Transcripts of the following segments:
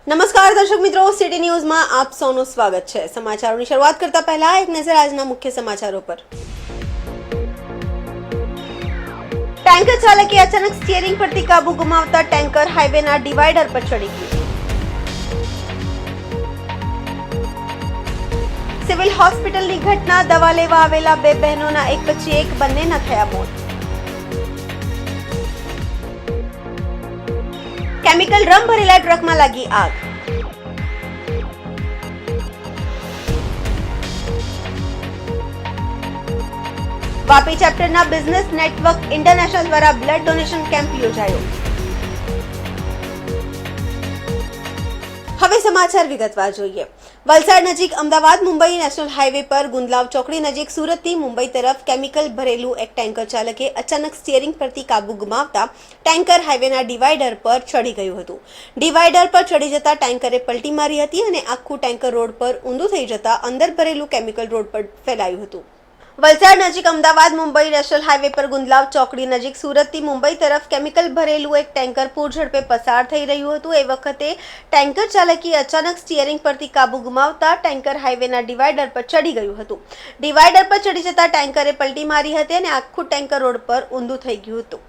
નમસ્કાર દર્શક મિત્રો, સિટી ન્યૂઝમાં આપ સૌનું સ્વાગત છે। સમાચારોની શરૂઆત કરતા પહેલા એક નજર આજના મુખ્ય સમાચારો પર। ટેન્કર ચાલકે અચાનક સ્ટીયરિંગ પરથી કાબુ ગુમાવતા ટેન્કર હાઈવેના ડિવાઈડર પર ચડી ગયું। સિવિલ હોસ્પિટલની ઘટના, દવા લેવા આવેલા બે બહેનોના એક પછી એક બંનેના થયા મોત। કેમિકલ રમ ભરેલા ટ્રકમાં લાગી આગ। વાપી ચેપ્ટરના બિઝનેસ નેટવર્ક ઇન્ટરનેશનલ દ્વારા બ્લડ ડોનેશન કેમ્પ યોજાયો। હવે સમાચાર વિગતવાર જોઈએ। વલસાડ નજીક અમદાવાદ મુંબઈ નેશનલ હાઈવે પર ગુંદલાવ ચોકડી નજીક સુરતથી મુંબઈ તરફ કેમિકલ ભરેલું એક ટેન્કર ચાલકે અચાનક સ્ટીયરિંગ પરથી કાબુ ગુમાવતા ટેન્કર હાઈવેના ડિવાઈડર પર ચડી ગયું હતું। ડિવાઈડર પર ચડી જતા ટેન્કરે પલટી મારી હતી અને આખું ટેન્કર રોડ પર ઊંધું થઈ જતા અંદર ભરેલું કેમિકલ રોડ પર ફેલાયું હતું। વલસાડ નજીક અમદાવાદ મુંબઈ નેશનલ હાઈવે પર ગુંદલાવ ચોકડી નજીક સુરતથી મુંબઈ તરફ કેમિકલ ભરેલું એક ટેન્કર પૂર ઝડપે પસાર થઈ રહ્યું હતું। એ વખતે ટેન્કર ચાલકે અચાનક સ્ટીયરિંગ પરથી કાબુ ગુમાવતા ટેન્કર હાઈવેના ડિવાઈડર પર ચડી ગયું હતું। ડિવાઈડર પર ચડી જતા ટેન્કરે પલટી મારી હતી અને આખું ટેન્કર રોડ પર ઊંધું થઈ ગયું હતું,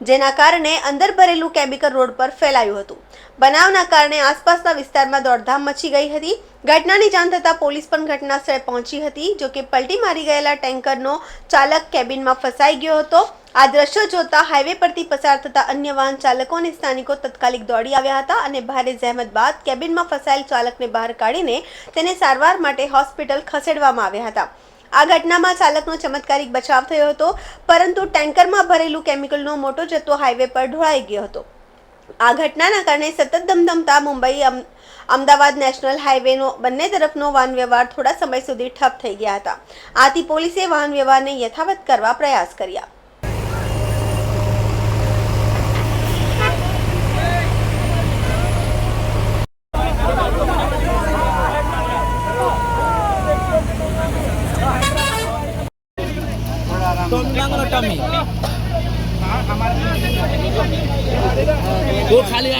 જેના કારણે અંદર ભરેલું કેમિકલ રોડ પર ફેલાયું હતું। બનાવના કારણે આસપાસના વિસ્તારમાં દોડધામ મચી ગઈ હતી। ઘટનાની જાણ થતાં પોલીસ પણ ઘટના સ્થળે પહોંચી હતી। જો કે પલટી મારી ગયેલા ટેન્કરનો ચાલક કેબિનમાં ફસાઈ ગયો હતો। આ દ્રશ્યો જોતા હાઈવે પરથી પસાર થતા અન્ય વાહન ચાલકો અને સ્થાનિકો તાત્કાલિક દોડી આવ્યા હતા અને ભારે જહેમત બાદ કેબિનમાં ફસાયેલ ચાલકને બહાર કાઢીને તેને સારવાર માટે હોસ્પિટલ ખસેડવામાં આવ્યા હતા। આ ઘટનામાં ચાલકનો ચમત્કારિક બચાવ થયો હતો, પરંતુ ટેન્કરમાં ભરેલું કેમિકલનો મોટો જથ્થો હાઈવે પર ઢોળાઈ ગયો હતો। આ ઘટનાના કારણે સતત ધમધમતા મુંબઈ અમદાવાદ નેશનલ હાઈવેનો બંને તરફનો વાહન વ્યવહાર થોડા સમય સુધી ઠપ થઈ ગયા હતા। આથી પોલીસે વાહન વ્યવહારને યથાવત કરવા પ્રયાસ કર્યા। वो खाली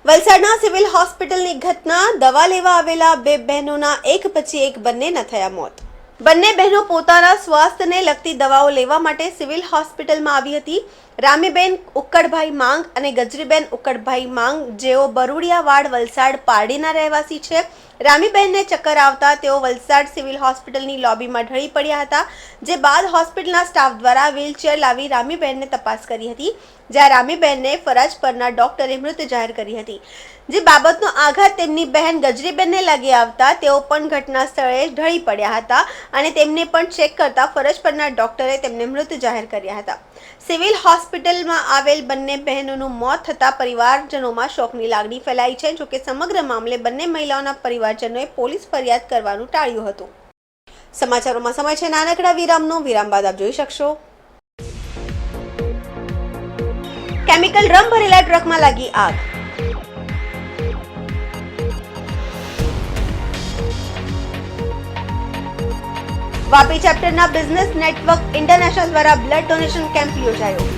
વલસાડના સિવિલ હોસ્પિટલની ઘટના, દવા લેવા આવેલા બે બહેનોના એક પછી એક બંનેના થયા મોત। બંને બહેનો પોતાના સ્વાસ્થ્યને લગતી દવાઓ લેવા માટે સિવિલ હોસ્પિટલમાં આવી હતી। રામીબેન ઉક્કડભાઈ માંગ અને ગજરીબેન ઉક્કડભાઈ માંગ, જેઓ બરુડિયાવાડ વલસાડ પારડીના રહેવાસી છે। રામીબેનને ચક્કર આવતા તેઓ વલસાડ સિવિલ હોસ્પિટલની લોબીમાં ઢળી પડ્યા હતા, જે બાદ હોસ્પિટલના સ્ટાફ દ્વારા વ્હીલચેર લાવી રામીબેનને તપાસ કરી હતી, જ્યાં રામીબેનને ફરજ પરના ડોક્ટરે મૃત જાહેર કરી હતી। જે બાબતનો આઘાત તેમની બહેન ગજરીબેનને લાગી આવતા તેઓ પણ ઘટના સ્થળે ઢળી પડ્યા હતા અને તેમને પણ ચેક કરતા ફરજ પરના ડોક્ટરે તેમને મૃત જાહેર કર્યા હતા। સિવિલ હોસ્પિટલમાં આવેલ બંને બહેનોનું મોત થતા પરિવારજનોમાં શોકની લાગણી ફેલાઈ છે। જોકે સમગ્ર મામલે બંને મહિલાઓના પરિવારજનોએ પોલીસ ફરિયાદ કરવાનું ટાળ્યું હતું। સમાચારોમાં સમય છે નાનકડા વિરામનો। વિરામ બાદ આપ જોઈ શકશો। કેમિકલ રમ ભરેલા ટ્રકમાં લાગી આગ। વાપી ચેપ્ટરના બિઝનેસ નેટવર્ક ઇન્ટરનેશનલ દ્વારા બ્લડ ડોનેશન કેમ્પ યોજાયો।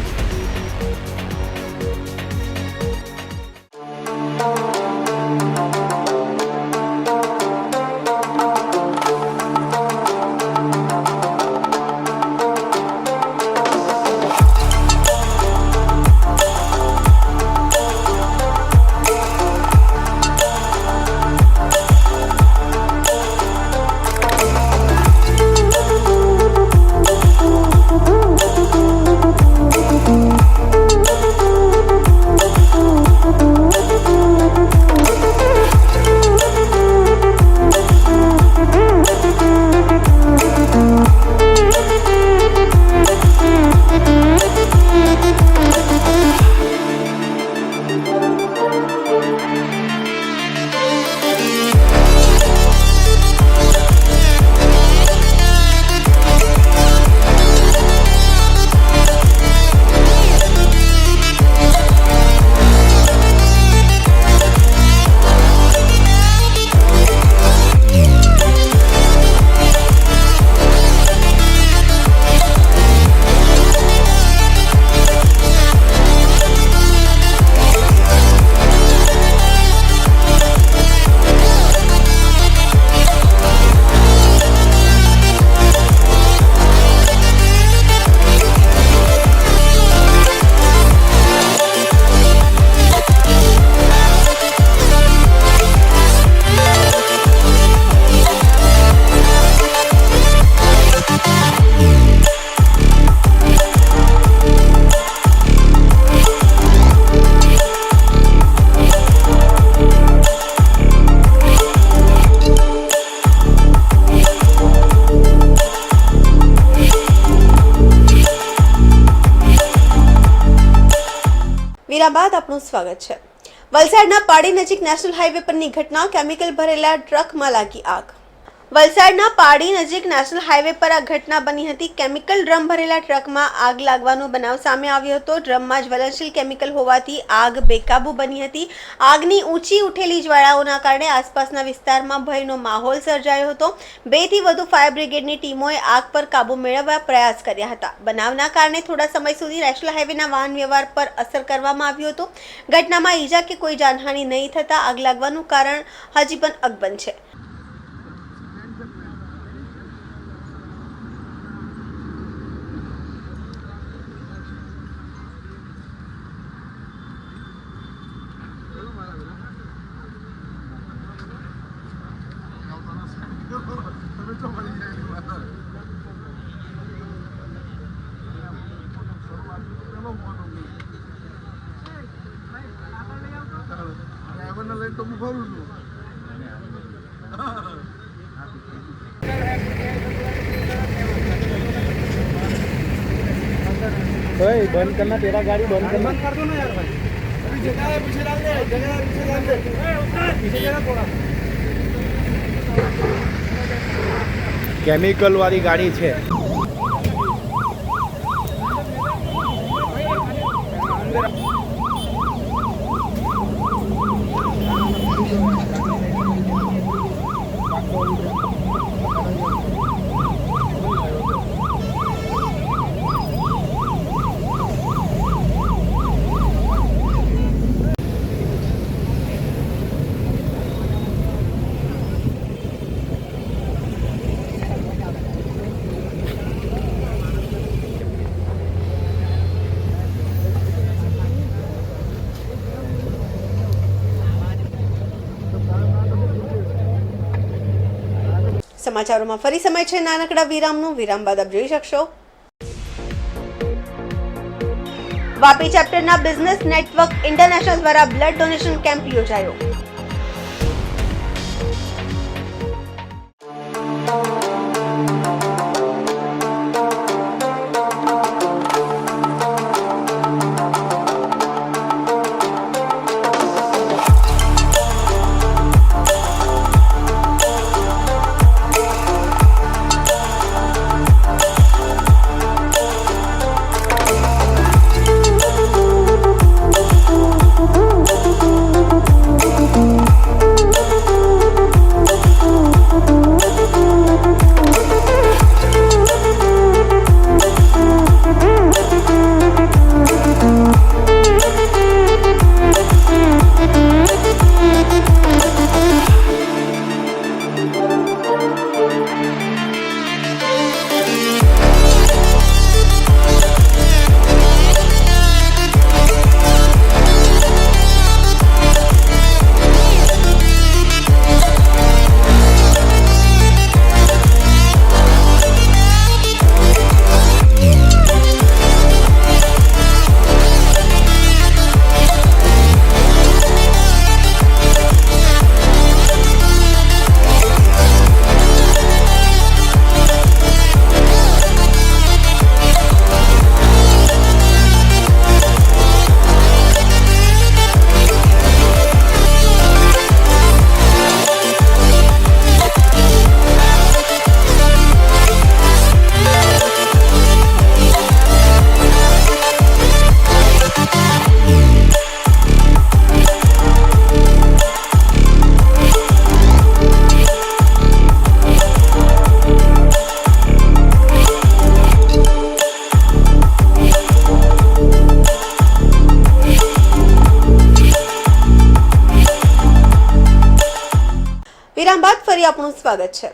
વિરામ બાદ આપનું સ્વાગત છે। વલસાડના પાડી નજીક નેશનલ હાઈવે પરની ઘટના, કેમિકલ ભરેલા ટ્રકમાં લાગી આગ। વલસાડના પાડી નજીક નેશનલ હાઈવે પર આ ઘટના બની હતી। કેમિકલ ડ્રમ ભરેલા ટ્રકમાં આગ લાગવાનો બનાવ સામે આવ્યો હતો। ડ્રમમાં જ્વલનશીલ કેમિકલ હોવાથી આગ બેકાબૂ બની હતી। આગની ઊંચી ઉઠેલી જ્વાળાઓના કારણે આસપાસના વિસ્તારમાં ભયનો માહોલ સર્જાયો હતો। 2 થી વધુ ફાયર બ્રિગેડની ટીમોએ આગ પર કાબૂ મેળવવા પ્રયાસ કર્યા હતા। બનાવના કારણે થોડા સમય સુધી નેશનલ હાઈવેના વાહન વ્યવહાર પર અસર કરવામાં આવ્યું હતું। ઘટનામાં ઈજા કે કોઈ જાનહાનિ નહીં થતા આગ લાગવાનું કારણ હજી પણ અકબંધ છે। તો હું ભરું છું। भाई बंद करना, तेरा गाड़ी बंद करना। कर दो ना यार भाई, अभी जगह है, पीछे डाल दे, जगह है, पीछे डाल दे, पीछे जगह थोड़ा। केमिकल वाली गाड़ी है। સમાચારોમાં ફરી સમય છે નાનકડા વિરામનો। વિરામ બાદ આપ જોઈ શકશો વાપી ચેપ્ટરના બિઝનેસ નેટવર્ક ઇન્ટરનેશનલ દ્વારા બ્લડ ડોનેશન કેમ્પ યોજાયો। વિરામ બાદ ફરી આપનું સ્વાગત છે।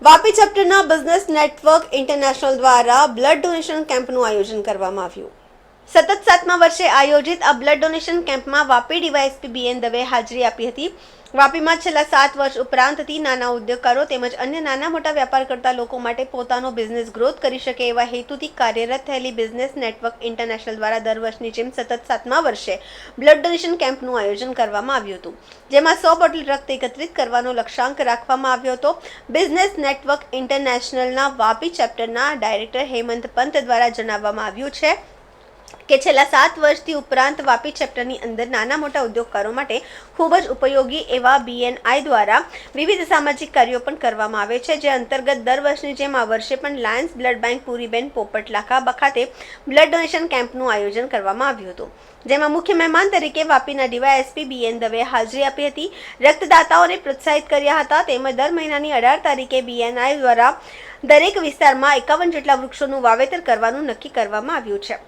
વાપી ચેપ્ટરના બિઝનેસ નેટવર્ક ઇન્ટરનેશનલ દ્વારા બ્લડ ડોનેશન કેમ્પનું આયોજન કરવામાં આવ્યું। સતત 7મા વર્ષે આયોજિત આ બ્લડ ડોનેશન કેમ્પમાં વાપી ડીવાયએસપી બીએન દવેએ હાજરી આપી હતી। વાપીમાં છેલ્લા 7 વર્ષ ઉપરાંતથી નાના ઉદ્યોગકારો તેમજ અન્ય નાના મોટા વેપાર કરતા લોકો માટે પોતાનો બિઝનેસ ગ્રોથ કરી શકે એવા હેતુથી કાર્યરત થયેલી બિઝનેસ નેટવર્ક ઇન્ટરનેશનલ દ્વારા દર વર્ષની જેમ સતત 7મા વર્ષે બ્લડ ડોનેશન કેમ્પનું આયોજન કરવામાં આવ્યું હતું, જેમાં 100 બોટલ રક્ત એકત્રિત કરવાનો લક્ષ્યાંક રાખવામાં આવ્યો હતો। બિઝનેસ નેટવર્ક ઇન્ટરનેશનલના વાપી ચેપ્ટરના ડાયરેક્ટર હેમંત પંત દ્વારા જણાવવામાં આવ્યું છે કે છેલ્લા 7 વર્ષથી ઉપરાંત વાપી ચેપ્ટરની અંદર નાના મોટા ઉદ્યોગકારો માટે ખૂબ જ ઉપયોગી એવા BNI દ્વારા વિવિધ સામાજિક કાર્યો પણ કરવામાં આવે છે, જે અંતર્ગત દર વર્ષની જેમ આ વર્ષે પણ લાયન્સ બ્લડ બેંક પુરીબેન પોપટ લાખા ખાતે બ્લડ ડોનેશન કેમ્પનું આયોજન કરવામાં આવ્યું હતું, જેમાં મુખ્ય મહેમાન તરીકે વાપીના DYSP BN દવેએ હાજરી આપી હતી. રક્તદાતાઓને પ્રોત્સાહિત કર્યા હતા તેમજ દર મહિનાની 18 તારીખે BNI દ્વારા દરેક વિસ્તારમાં 51 જેટલા વૃક્ષોનું વાવેતર કરવાનું નક્કી કરવામાં આવ્યું છે.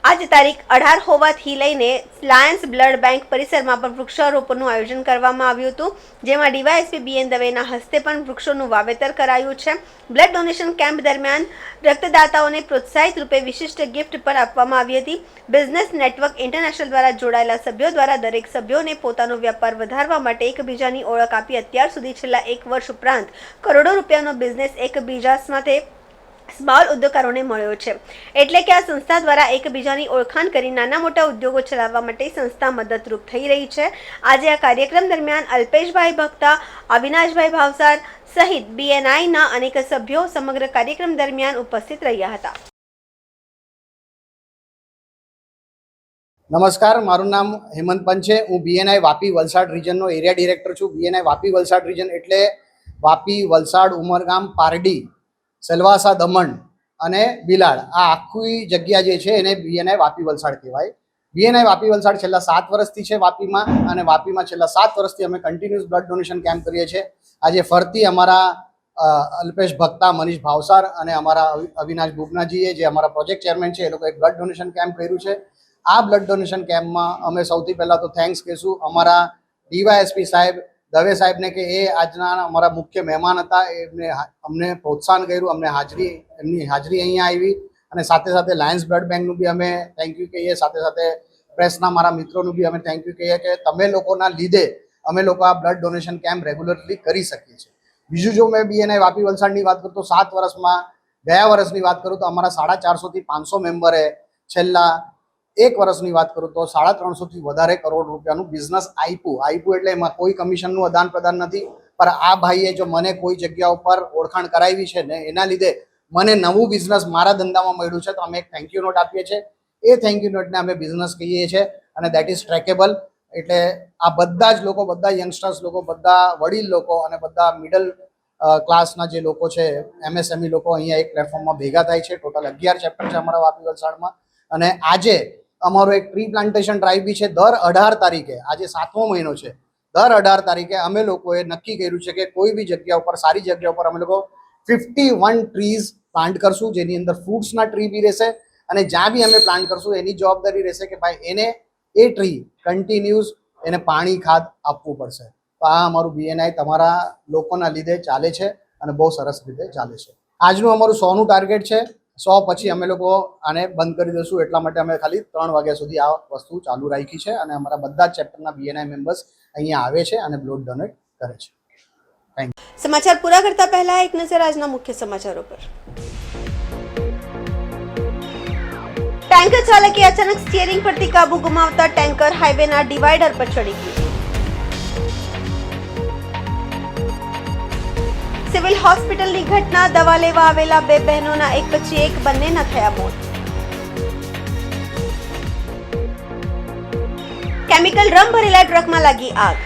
આજ તારીખ 18 હોવાથી લઈને લાયન્સ બ્લડ બેંક પરિસરમાં પણ વૃક્ષારોપણનું આયોજન કરવામાં આવ્યું હતું, જેમાં DYSP BN દવેના હસ્તે પણ વૃક્ષોનું વાવેતર કરાયું છે. બ્લડ ડોનેશન કેમ્પ દરમિયાન રક્તદાતાઓને પ્રોત્સાહિત રૂપે વિશિષ્ટ ગિફ્ટ પણ આપવામાં આવી હતી. બિઝનેસ નેટવર્ક ઇન્ટરનેશનલ દ્વારા જોડાયેલા સભ્યો દ્વારા દરેક સભ્યોને પોતાનો વ્યાપાર વધારવા માટે એકબીજાની ઓળખ આપી અત્યાર સુધી છેલ્લા 1 વર્ષ ઉપરાંત કરોડો રૂપિયાનો બિઝનેસ એકબીજા સાથે સ્મોલ ઉદ્યોગકારોને મળ્યો છે. એટલે કે આ સંસ્થા દ્વારા એકબીજાની ઓળખાણ કરી નાના મોટા ઉદ્યોગો ચલાવવા માટે સંસ્થા મદદરૂપ થઈ રહી છે. આજે આ કાર્યક્રમ દરમિયાન અલ્પેશભાઈ ભક્તા, અવિનાશભાઈ ભાવસાર સહિત BNIના અનેક સભ્યો સમગ્ર કાર્યક્રમ દરમિયાન ઉપસ્થિત રહ્યા હતા. નમસ્કાર, મારું નામ હેમંત પંચ છે. હું BNI વાપી વલસાડ રિજનનો એરિયા ડિરેક્ટર છું. BNI વાપી વલસાડ રિજન એટલે વાપી, વલસાડ, ઉમરગામ, પારડી, સેલવાસા, દમણ અને બિલાડ. આ આખી જગ્યા જે છે એને BNI વાપી વલસાડ કહેવાય. BNI વાપી વલસાડ છેલ્લા 7 વર્ષથી છે વાપીમાં, અને વાપીમાં છેલ્લા 7 વર્ષથી અમે કન્ટિન્યુઅસ બ્લડ ડોનેશન કેમ્પ કરીએ છીએ. આજે ફરતી અમારા અલ્પેશ ભક્તા, મનીષ ભાવસાર અને અમારા અવિનાશ બુબનાજીએ, જે અમારા પ્રોજેક્ટ ચેરમેન છે, એ લોકોએ બ્લડ ડોનેશન કેમ્પ કર્યું છે. આ બ્લડ ડોનેશન કેમ્પમાં અમે સૌથી પહેલાં તો થેન્ક્સ કહીશું અમારા DYSP સાહેબ, દવે સાહેબને, કે એ આજના અમારા મુખ્ય મહેમાન હતા. એમને અમને પ્રોત્સાહન કર્યું, એમની હાજરી અહીંયા આવી, અને સાથે સાથે લાયન્સ બ્લડ બેંકનું બી અમે થેન્ક યુ કહીએ. સાથે સાથે પ્રેસના મારા મિત્રોનું બી અમે થેન્ક યુ કહીએ કે તમે લોકોના લીધે અમે લોકો આ બ્લડ ડોનેશન કેમ્પ રેગ્યુલરલી કરી શકીએ છીએ. બીજું જો મેં BNI વાપી વલસાડની વાત કરું તો 7 વર્ષમાં, ગયા વર્ષની વાત કરું તો અમારા 450 થી 500 મેમ્બરે, છેલ્લા 1 વર્ષની વાત કરું તો 350 થી વધારે કરોડ રૂપિયાનું બિઝનેસ આપ્યું. એટલે એમાં કોઈ કમિશનનું આદાન પ્રદાન નથી, પણ આ ભાઈએ જો મને કોઈ જગ્યા ઉપર ઓળખાણ કરાવી છે ને એના લીધે મને નવું બિઝનેસ મારા ધંધામાં મળ્યું છે, તો અમે એક થેન્ક યુ નોટ આપીએ છીએ. એ થેન્ક યુ નોટને અમે બિઝનેસ કહીએ છીએ, અને દેટ ઇઝ ટ્રેકેબલ. એટલે આ બધા જ લોકો, બધા યંગસ્ટર્સ લોકો, બધા વડીલ લોકો અને બધા મિડલ ક્લાસના જે લોકો છે, MSME લોકો અહીંયા એક પ્લેટફોર્મમાં ભેગા થાય છે. ટોટલ 11 ચેપ્ટર છે અમારા વાપી વલસાડમાં. અને આજે અમારો એક ટ્રી પ્લાન્ટેશન ડ્રાઈવ બી છે. દર 18 તારીખે, આજે 7મો મહિનો છે, દર 18 તારીખે અમે લોકોએ નક્કી કર્યું છે કે કોઈ બી જગ્યા ઉપર, સારી જગ્યા ઉપર અમે લોકો 51 ટ્રીઝ પ્લાન્ટ કરશું, જેની અંદર ફ્રૂટ્સના ટ્રી બી રહેશે. અને જ્યાં બી અમે પ્લાન્ટ કરશું એની જવાબદારી રહેશે કે ભાઈ એને એ ટ્રી કન્ટિન્યુઅસ એને પાણી, ખાદ આપવું પડશે. તો આ અમારું BNI તમારા લોકોના લીધે ચાલે છે અને બહુ સરસ રીતે ચાલે છે. આજનું અમારું 100નું ટાર્ગેટ છે. 100 પછી અમે લોકો આને બંધ કરી દઈશું. એટલા માટે અમે ખાલી 3 વાગ્યા સુધી આ વસ્તુ ચાલુ રાખી છે, અને અમારા બધા જ ચેપ્ટરના BNI મેમ્બર્સ અહીંયા આવે છે અને બ્લડ ડોનેટ કરે છે. Thank you. સમાચાર પૂરા કરતા પહેલા એક નજર આજના મુખ્ય સમાચારો પર. ટેન્કર ચાલકે અચાનક સ્ટીયરિંગ પરથી કાબુ ગુમાવતા ટેન્કર હાઈવેના ડિવાઈડર પર ચડી ગયું. સિવિલ હોસ્પિટલની ઘટના, દવા લેવા આવેલા 2 બહેનોના એક પછી એક બંનેના થયા મોત. કેમિકલ રમ ભરેલા ટ્રકમાં લાગી આગ.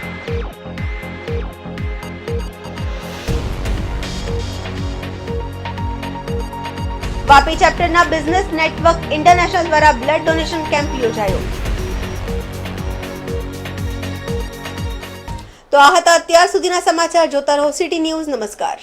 વાપી ચેપ્ટરના બિઝનેસ નેટવર્ક ઇન્ટરનેશનલ દ્વારા બ્લડ ડોનેશન કેમ્પ યોજાયો. તો આ હતા અત્યાર સુધીના સમાચાર. જોતા રહો સિટી ન્યૂઝ. નમસ્કાર.